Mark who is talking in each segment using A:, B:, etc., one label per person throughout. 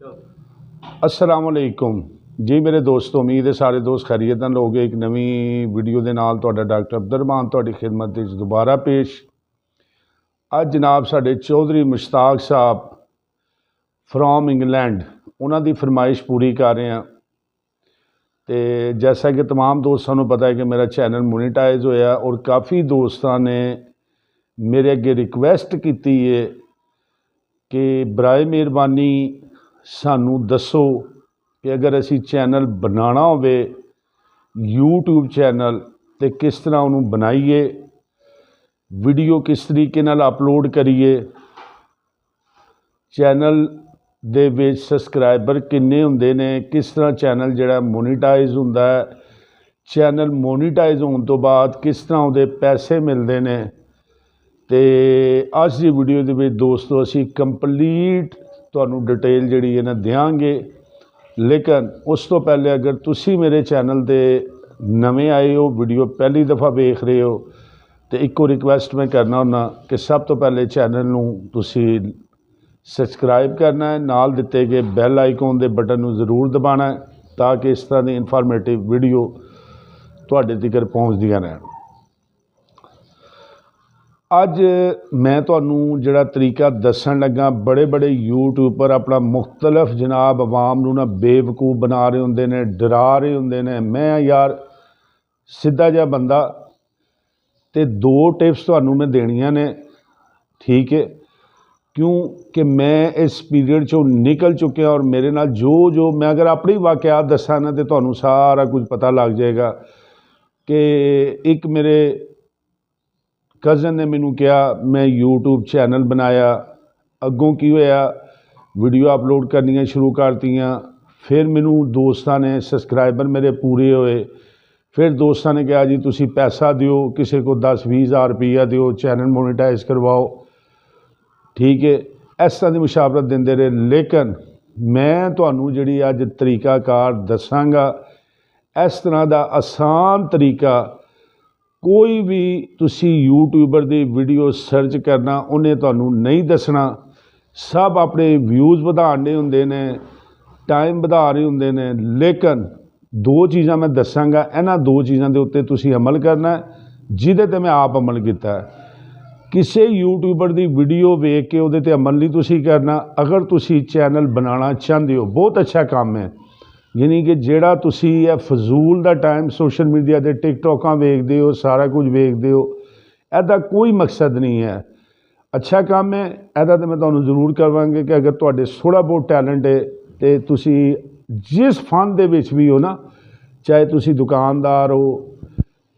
A: अस्सलाम वालेकुम जी मेरे दोस्तों, उम्मीद है सारे दोस्त खैरियत नाल हो गए। एक नवी वीडियो के नाल तुहाडा डॉक्टर अब्दुर्रहमान तुहाडी खिदमत विच दोबारा पेश। अज जनाब साडे चौधरी मुश्ताक साहब फ्रॉम इंग्लैंड उन्हां दी फरमाइश पूरी कर रहे हैं। तो जैसा कि तमाम दोस्तों को पता है कि मेरा चैनल मोनीटाइज होया और काफ़ी दोस्तों ने मेरे अगे रिक्वेस्ट की है कि बराए मेहरबानी सानू दसो कि अगर असी चैनल बनाना होवे यूट्यूब चैनल तो किस तरह उन्होंने बनाइए, वीडियो किस तरीके नाल अपलोड करिए, चैनल दे विच सबसक्राइबर किन्ने हुंदे ने, किस तरह चैनल जिहड़ा मोनीटाइज हुंदा है, चैनल मोनीटाइज होने तो बाद किस तरह उहदे पैसे मिलते हैं। तो अज की वीडियो दे विच दोस्तों असी कंप्लीट तुहानू डिटेल जिहड़ी है ना देंगे। लेकिन उस तो पहले अगर तुसी मेरे चैनल दे नवे आए हो, वीडियो पहली दफ़ा वेख रहे हो, तो एको रिक्वेस्ट मैं करना हुन्ना कि सब तो पहले चैनल नू तुसी सबसक्राइब करना है, नाल दिते गए बैल आइकॉन दे बटन नू ज़रूर दबाना है ताकि इस तरह की इनफॉर्मेटिव वीडियो तुहाडे तिकर पहुँचदियां रहन। अज मैं तुहानू जिहड़ा तरीका दसन लगा, बड़े बड़े यूट्यूबर अपना मुख्तलिफ जनाब आवाम नू ना बेवकूफ़ बना रहे होंदे ने, डरा रहे होंदे ने। मैं यार सीधा जिहा बंदा ते दो टिप्स तुहानू मैं देनियां ने, ठीक है, क्यों कि मैं इस पीरियड चों निकल चुकिया और मेरे नाल जो मैं अगर अपनी वाक़यात दसा ना तो तुहानू सारा कुछ पता लग जाएगा। कि एक मेरे कज़न ने मैनू कहा, मैं यूट्यूब चैनल बनाया, अगों की होया वीडियो अपलोड करनियाँ शुरू करतियाँ, फिर मैनू दोस्तों ने सबसक्राइबर मेरे पूरे होए, फिर दोस्तों ने कहा जी तुसी पैसा दियो, किसी को 10-20 हज़ार रुपया दियो, चैनल मोनीटाइज करवाओ, ठीक है, इस तरह की मुशावरत देंदे रहे। लेकिन मैं तुहानू जिहड़ी अज तरीकाकार दसांगा, इस तरह का आसान तरीका कोई भी तुसी यूट्यूबर की वीडियो सर्च करना उन्हें तुहानू नहीं दसना। सब अपने व्यूज़ वधाने हुंदे ने, टाइम वधा रहे हुंदे ने। लेकिन दो चीज़ां मैं दसांगा, इन्हां दो चीज़ों के उत्ते तुसी अमल करना है, जिहदे ते मैं आप अमल किया है। किसी यूट्यूबर की वीडियो वेख के उहदे ते अमल नहीं तुसी करना। अगर तुसी चैनल बनाना चाहते हो, बहुत अच्छा काम है, यानी कि जिहड़ा तुसी है फजूल दा टाइम सोशल मीडिया के टिकटॉकां वेखदे हो, सारा कुछ वेखदे हो, इहदा कोई मकसद नहीं है। अच्छा काम है, इहदा तो मैं तुहानू जरूर करवांगे कि अगर तुहाडे थोड़ा बहुत टैलेंट है तो तुसी जिस फन दे विच भी हो ना, चाहे तुसी दुकानदार हो,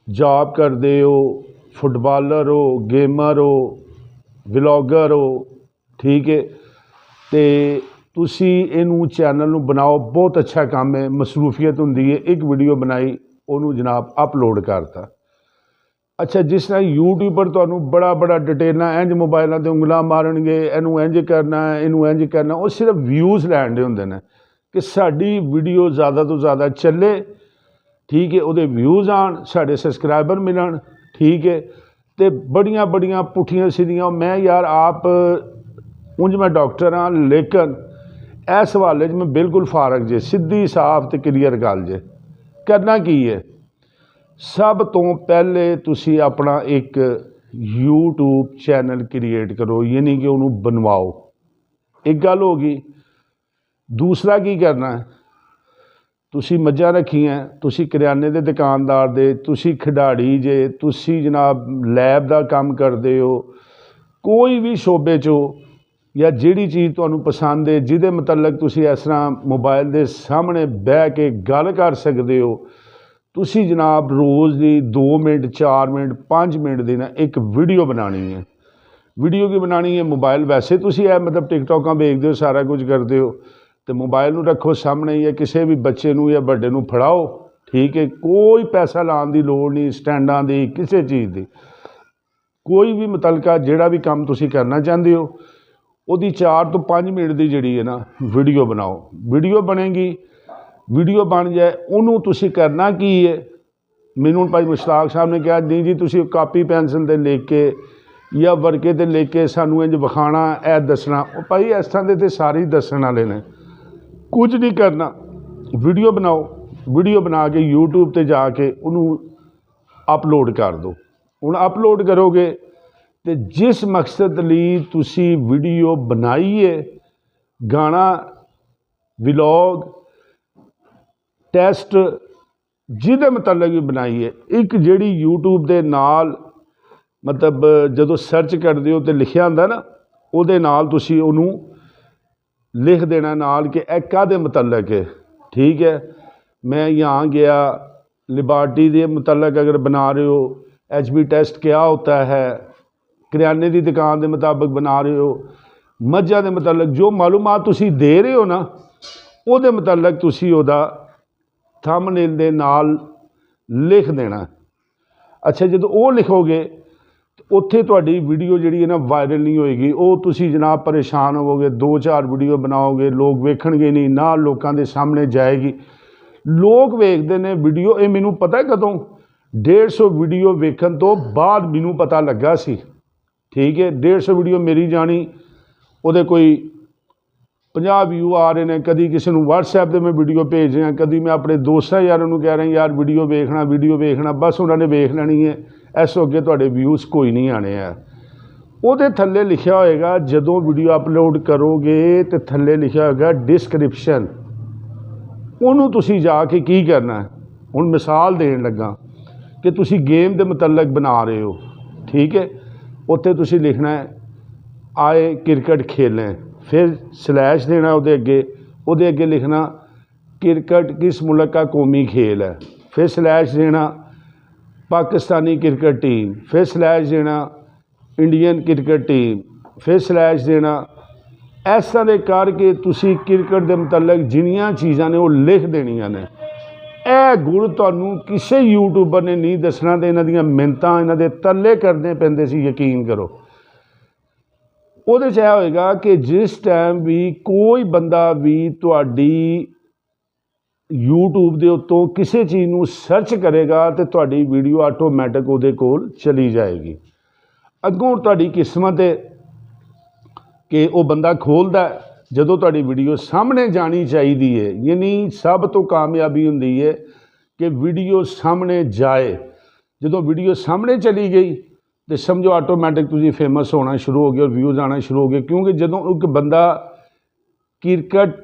A: जॉब करते हो, फुटबालर हो, गेमर हो, व्लॉगर हो, ठीक है, तो तुसी इनू चैनल नू बनाओ, बहुत अच्छा काम है, मसरूफियत हुंदी है। एक वीडियो बनाई, उन्होंने जनाब अपलोड करता। अच्छा, जिस तरह यूट्यूबर तुहानू बड़ा बड़ा डिटेलां इंज मोबाइलों ते उंगलां मारनगे, इनू इंज करना है, इनू इंज करना, वो सिर्फ व्यूज़ लैण दे हुंदे ने कि साडी वीडियो ज़्यादा तो ज़्यादा चले, ठीक है, उहदे व्यूज़ आन, साडे सबसक्राइबर मिलन, ठीक है। तो बड़ियां बड़ियां पुठियां सीधियां, मैं यार आप उंज मैं डॉक्टर हाँ, लेकिन इस हवाले मैं बिल्कुल फारग जे, सीधी साफ तो क्लीयर गल जे। करना की है, सब तो पहले तुसी अपना एक यूट्यूब चैनल क्रिएट करो, यानी कि उन्होंने बनवाओ। एक गल होगी। दूसरा की करना है, तुसी मज्जां रखियां, तुसी करियाने के दुकानदार दे, तुसी खिडारी जे, तुसी जनाब लैब का काम करते हो, कोई भी शोबे चो या जिहड़ी चीज़ तुहानू पसंद है, जिहदे मतलब तुसी इस तरह मोबाइल के सामने बह के गल कर सकते हो, तुसी जनाब रोज़ की 2 मिनट 4 मिनट 5 मिनट की ना एक वीडियो बनानी है। वीडियो की बनानी है, मोबाइल वैसे तुसी है मतलब टिकटॉकां वेखदे हो, सारा कुछ करते हो, तो मोबाइल नू रखो सामने या किसी भी बच्चे नू या बड़े नू फड़ाओ, ठीक है, कोई पैसा लाने की लोड़ नहीं, स्टैंडां दी किसी चीज़ की, कोई भी मुतलका जिहड़ा भी काम तुसी करना चाहते हो, उहदी 4 तो 5 मिनट की जिहड़ी है ना वीडियो बनाओ। वीडियो बनेगी, वीडियो बन जाए, उन्होंने तुसी करना की है। मैनू भाई मुश्ताक साहब ने कहा नहीं जी तुसी कापी पेंसिल ते लिख के या वर्के ते लिख के सानू इंज विखाना, ए दसना। भाई इस तरह के तो सारे ही दसन वाले ने, ਕੁਝ ਨਹੀਂ ਕਰਨਾ, ਵੀਡੀਓ ਬਣਾਓ, ਵੀਡੀਓ ਬਣਾ ਕੇ YouTube 'ਤੇ ਜਾ ਕੇ ਉਹਨੂੰ ਅਪਲੋਡ ਕਰ ਦਿਓ। ਹੁਣ ਅਪਲੋਡ ਕਰੋਗੇ ਤੇ ਜਿਸ ਮਕਸਦ ਲਈ ਤੁਸੀਂ ਵੀਡੀਓ ਬਣਾਈ ਹੈ, ਗਾਣਾ, ਵਲੌਗ, ਟੈਸਟ, ਜਿਹਦੇ ਮੁਤਲਕ ਵੀ ਬਣਾਈ ਹੈ, ਇੱਕ ਜਿਹੜੀ YouTube ਦੇ ਨਾਲ ਮਤਲਬ ਜਦੋਂ ਸਰਚ ਕਰਦੇ ਹੋ ਤੇ ਲਿਖਿਆ ਹੁੰਦਾ ਨਾ, ਉਹਦੇ ਨਾਲ ਤੁਸੀਂ ਉਹਨੂੰ ਲਿਖ ਦੇਣਾ ਨਾਲ ਕਿ ਇਹ ਕਾਹਦੇ ਮੁਤਲਕ ਹੈ। ਠੀਕ ਹੈ, मैं यहाँ गया, लिबर्टी के मुतलक अगर बना रहे हो, HB टेस्ट क्या होता है, करियाने की दुकान के मुताबिक बना रहे हो, मझां के मुतलक जो मालूमात तुसी दे रहे हो ना, उहदे मुतलक तुसी उहदा थंबनेल दे नाल लिख देना। अच्छा, जो वो लिखोगे उत्थे तुहाडी वीडियो जिहड़ी है ना वायरल नहीं होएगी। वो तुसी जनाब परेशान होवोगे, 2-4 वीडियो बनाओगे, लोग वेखणगे नहीं, ना लोगों के सामने जाएगी। लोग वेखते हैं वीडियो, ये मैनू पता है कदों 150 वीडियो वेखण तो बाद मैनू पता लगा सी। ठीक है, 150 वीडियो मेरी जानी, वो कोई 50 व्यू आ रहे हैं, कभी किसी को WhatsApp पर मैं वीडियो भेज रहा, कभी मैं अपने दोस्तों यारों को कह रहा यार वीडियो वेखना, बस उन्होंने वेख लेनी है, इस अगे तुहाडे व्यूज़ कोई नहीं आने है। ਉਹਦੇ थल्ले लिखा होएगा, जदों वीडियो अपलोड करोगे तो थल्ले लिखा होएगा डिस्क्रिप्शन, ਉਹਨੂੰ ਤੁਸੀਂ ਜਾ ਕੇ ਕੀ ਕਰਨਾ ਹੈ। ਹੁਣ ਮਿਸਾਲ ਦੇਣ ਲੱਗਾ ਕਿ ਤੁਸੀਂ गेम ਦੇ ਮੁਤਲਕ ਬਣਾ ਰਹੇ ਹੋ, ठीक है, ਉੱਥੇ ਤੁਸੀਂ ਲਿਖਣਾ ਹੈ आए क्रिकेट खेलें, फिर स्लैश देना ਉਹਦੇ ਅੱਗੇ लिखना क्रिकेट किस मुल्क का कौमी खेल है, फिर स्लैश देना पाकिस्तानी क्रिकेट टीम, फिर स्लैश देना इंडियन क्रिकेट टीम, फिर स्लैश देना। इस तरह करके तुसी क्रिकेट के मुतलक जिन्नियां चीज़ां ने वो लिख देनियां ने। यह गुण तुहानूं किसी यूट्यूबर ने नहीं दसना, तो इन्हां दीयां मिन्नतां, इन्हां दे तरले करने पैंदे सी, यकीन करो। ਉਹਦੇ 'ਚ ਇਹ होएगा कि जिस टाइम भी कोई बंदा भी तुहाडी यूट्यूब ਦੇ ਉੱਤੋਂ किसी चीज़ ਨੂੰ सर्च करेगा तो तुहाडी वीडियो आटोमैटिक ਉਹਦੇ ਕੋਲ चली जाएगी। अगों तुहाडी किस्मत है कि वो बंदा खोलता जदों तुहाडी वीडियो सामने जानी चाहिए है, यानी सब तो कामयाबी हुंदी है कि वीडियो सामने जाए। जदों वीडियो सामने चली गई तो समझो आटोमैटिक तुसीं फेमस होना शुरू हो गए और व्यूज़ आना शुरू हो गए, क्योंकि जदों एक बंदा क्रिकेट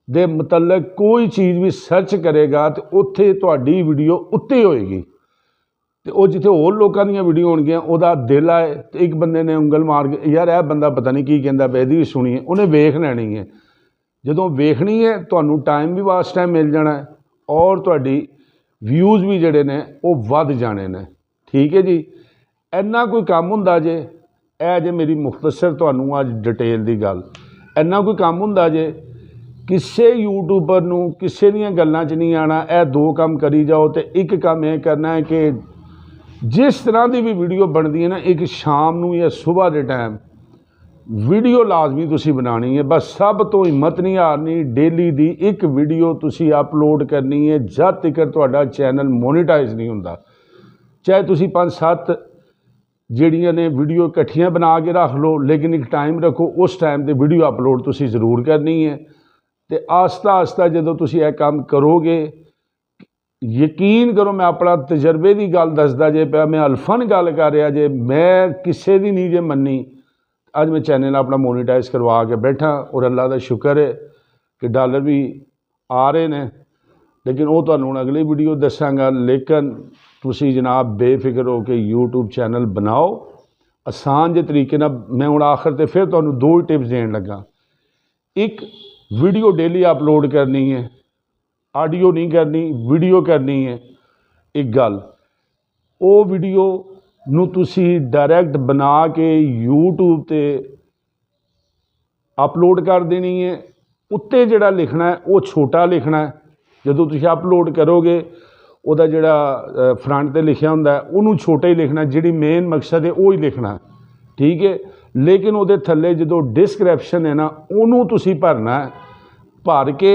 A: दे मुतलक कोई चीज़ भी सर्च करेगा तो उत्थे तुहाडी वीडियो उत्ते होएगी, तो वो जिथे होर लोगों दी वीडियो होणगियां उहदा दिल आए तो एक बंदे ने उंगल मार के यार यह बंदा पता नहीं की कहंदा पिया, इहदी भी सुनी है, उन्हें वेख लैनी है। जदों वेखनी है तुहानूं टाइम भी वास टाइम मिल जाना है और तुहाडी व्यूज़ भी जिहड़े ने वो वध जाने ने। ठीक है जी, इन्ना कोई काम हुंदा जे, यह जे मेरी मुख्तसर तुहानूं अज डिटेल दी गल, इन्ना कोई काम हुंदा जे किसी यूट्यूबर नूं किसी दीयां गल्लां च नहीं आना। यह 2 काम करी जाओ तो एक काम यह करना है कि जिस तरह की भी वीडियो बनती है ना, एक शाम नूं या सुबह के टाइम वीडियो लाजमी तुसी बनानी है। बस सब तो हिम्मत नहीं हारनी, डेली दी एक वीडियो तुसी अपलोड करनी है जब तक तुहाडा चैनल मोनीटाइज नहीं हुंदा। चाहे तुसी 5-7 जिहड़ियां ने वीडियो इकट्ठियां बना के रख लो, लेकिन एक टाइम रखो, उस टाइम ते वीडियो अपलोड तुसी जरूर करनी है। तो आस्ता आस्ता जदों तुसी यह काम करोगे, यकीन करो मैं अपना तजर्बे की गल दसदा जे पिया, मैं अल्फन गल कर रहा जे, मैं किसी की नहीं जे मन्नी। अज मैं चैनल अपना मोनीटाइज करवा के बैठा और अल्लाह का शुक्र है कि डॉलर भी आ रहे हैं, लेकिन वो तुहानूं अगली वीडियो दसांगा। लेकिन तुसी जनाब बेफिक्र हो के यूट्यूब चैनल बनाओ आसान जे तरीके नाल। मैं हुण आखिर ते फिर तुहानूं 2 टिप्स देण लगा। एक, वीडियो डेली अपलोड करनी है, आडियो नहीं करनी, वीडियो करनी है। एक गल, वो वीडियो नूं तुसी डायरैक्ट बना के यूट्यूब ते अपलोड कर देनी है। उत्ते जिहड़ा लिखना है वो छोटा लिखना है। जदों तुसी अपलोड करोगे ਉਹਦਾ ਜਿਹੜਾ फ्रंट ते लिखिया हुंदा उन्होंने छोटा ही लिखना, जिहड़ी मेन मकसद है वो ही लिखना। ठीक है, लेकिन वो थल्ले जो डिस्क्रिप्शन है ना उन्होंने तुसी भरना है। भर के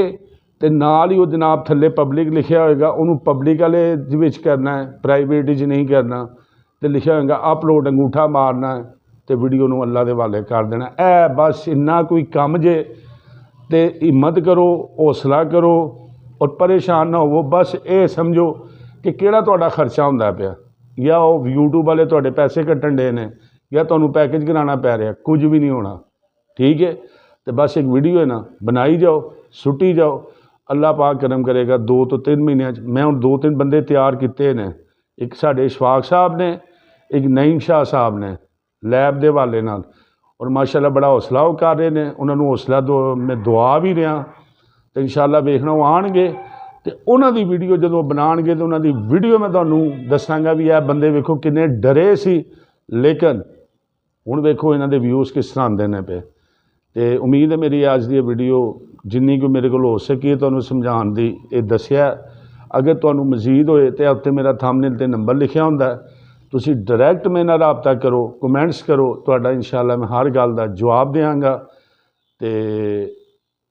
A: ते नाल ही वो जनाब थल्ले पब्लिक लिखिया होएगा, उन्होंने पब्लिक वाले विच करना है, प्राइवेट च नहीं करना। तो लिखिया होएगा अपलोड, अंगूठा मारना है तो वीडियो नूं अल्लाह दे हवाले कर देना। बस इन्ना कोई कम जे तो हिम्मत करो, हौसला करो और परेशान ना हो। बस ये समझो कि किहड़ा तुहाडा खर्चा हुंदा पिया, या वो यूट्यूब वाले तुहाडे पैसे कट्टण डे ने, या तुहानूं पैकेज कराना पै रहा, कुछ भी नहीं होना। ठीक है, तो बस एक वीडियो है ना बनाई जाओ, सुट्टी जाओ, अल्लाह पाक करम करेगा। 2 तो 3 महीनों मैं हुण 2-3 बंदे तैयार किए ने, एक साडे इशफाक साहब ने, एक नईम शाह साहब ने लैब के हवाले नाल, और माशाअल्लाह बड़ा हौसला वो कर रहे हैं। उन्होंने हौसला मैं दुआ भी रहा, तो इंशाअल्लाह वेखना वो आएणगे, तो उन्हों की वीडियो जो बनाएंगे तो उन्होंने वीडियो मैं तुहानूं दसांगा भी यह बंदे वेखो किन्ने डरे सी, लेकिन हुण वेखो इन्हां दे व्यूज़ किस तरह आंदे ने पे। तो उम्मीद है मेरी अज दी वीडियो जिन्नी कोई मेरे को हो सकी तुहानूं समझाउण दी ये दस्सिया। अगर तुहानूं मजीद होए तो उत्ते मेरा थंबनेल ते नंबर लिखिया हुंदा, तुसीं डायरैक्ट मेरे नाल राबता करो, कमेंट्स करो, तुहाडा इंशाअल्लाह मैं हर गल दा जवाब देंगा। तो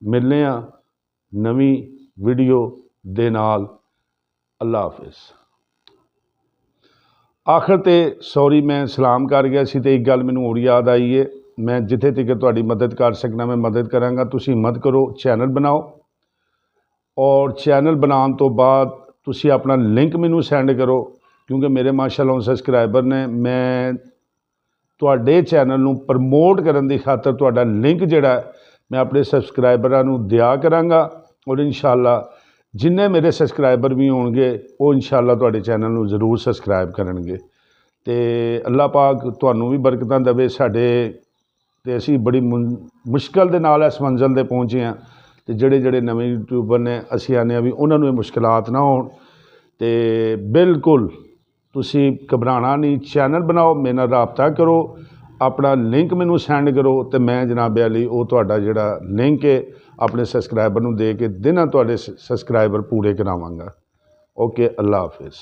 A: मिलने आ नवीं वीडियो दे नाल। अल्लाह हाफिज़। आखिर ते सॉरी मैं सलाम कर गया सी, तो एक गल मैनूं होर याद आई है, मैं जिथे तक तुहाडी मदद कर सकना मैं मदद करांगा। तुसीं हिम्मत करो, चैनल बनाओ, और चैनल बनाने तो बाद तुसीं अपना लिंक मैनूं सेंड करो, क्योंकि मेरे माशाअल्लाह सबसक्राइबर ने। मैं तुहाडे चैनल नूं प्रमोट करन दी खातर तुहाडा लिंक जिहड़ा मैं अपने सबसक्राइबरां नूं दिया करांगा, और इंशाअल्लाह जिन्ने मेरे सबसक्राइबर भी होणगे वो इंशाअल्लाह तुहाडे चैनल नूं जरूर सबसक्राइब करनगे। तो अल्लाह पाक तुहानूं भी बरकतां देवे। साडे ते असीं बड़ी मुश्किल दे नाल इस मंजिल ते पहुँचे हैं, तो जिहड़े नवे यूट्यूबर ने असीं आने भी उन्हां नूं मुश्किलात ना होण। तो बिल्कुल तुसीं घबराना नहीं, चैनल बनाओ, मेरे नाल राबता करो, अपना लिंक मैनूं सेंड करो, तो मैं जनाब अली वो तुहाडा जिहड़ा लिंक है अपने सबसक्राइबर नूं दे के दिनां तुहाडे सबसक्राइबर पूरे करावांगा। ओके, अल्लाह हाफिज़।